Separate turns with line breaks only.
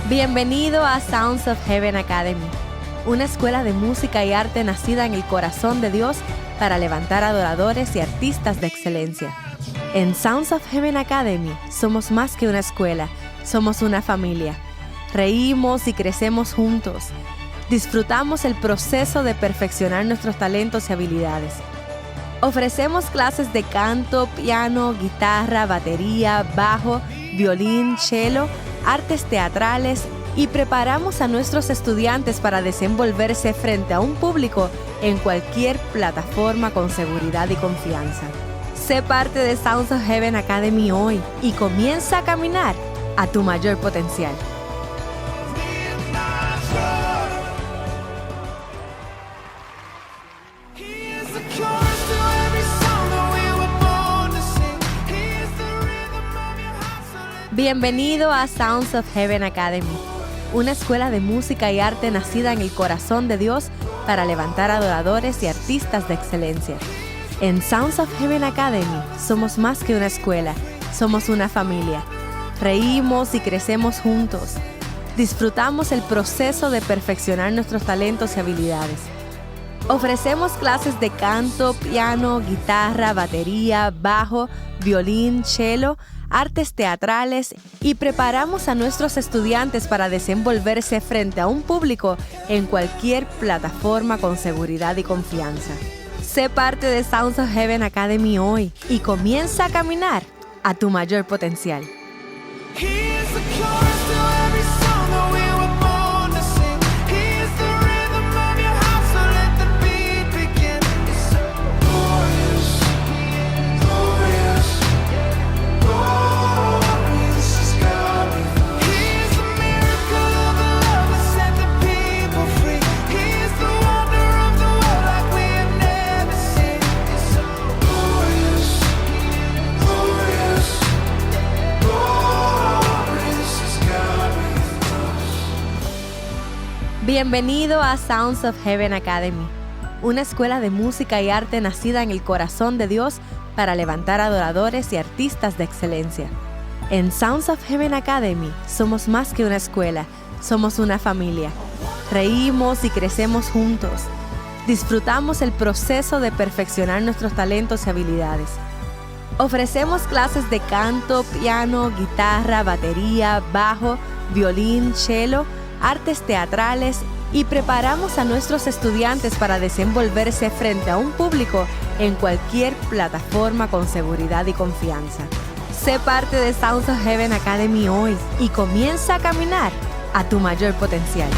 Bienvenido a Sounds of Heaven Academy, una escuela de música y arte nacida en el corazón de Dios para levantar adoradores y artistas de excelencia. En Sounds of Heaven Academy somos más que una escuela, somos una familia. Reímos y crecemos juntos. Disfrutamos el proceso de perfeccionar nuestros talentos y habilidades. Ofrecemos clases de canto, piano, guitarra, batería, bajo, violín, cello, artes teatrales y preparamos a nuestros estudiantes para desenvolverse frente a un público en cualquier plataforma con seguridad y confianza. Sé parte de Sounds of Heaven Academy hoy y comienza a caminar a tu mayor potencial. Bienvenido a Sounds of Heaven Academy, una escuela de música y arte nacida en el corazón de Dios para levantar adoradores y artistas de excelencia. En Sounds of Heaven Academy somos más que una escuela, somos una familia. Reímos y crecemos juntos. Disfrutamos el proceso de perfeccionar nuestros talentos y habilidades. Ofrecemos clases de canto, piano, guitarra, batería, bajo, violín, cello, artes teatrales y preparamos a nuestros estudiantes para desenvolverse frente a un público en cualquier plataforma con seguridad y confianza. Sé parte de Sounds of Heaven Academy hoy y comienza a caminar a tu mayor potencial. Bienvenido a Sounds of Heaven Academy, una escuela de música y arte nacida en el corazón de Dios para levantar adoradores y artistas de excelencia. En Sounds of Heaven Academy somos más que una escuela, somos una familia. Reímos y crecemos juntos. Disfrutamos el proceso de perfeccionar nuestros talentos y habilidades. Ofrecemos clases de canto, piano, guitarra, batería, bajo, violín, cello, artes teatrales y preparamos a nuestros estudiantes para desenvolverse frente a un público en cualquier plataforma con seguridad y confianza. Sé parte de Sounds of Heaven Academy hoy y comienza a caminar a tu mayor potencial.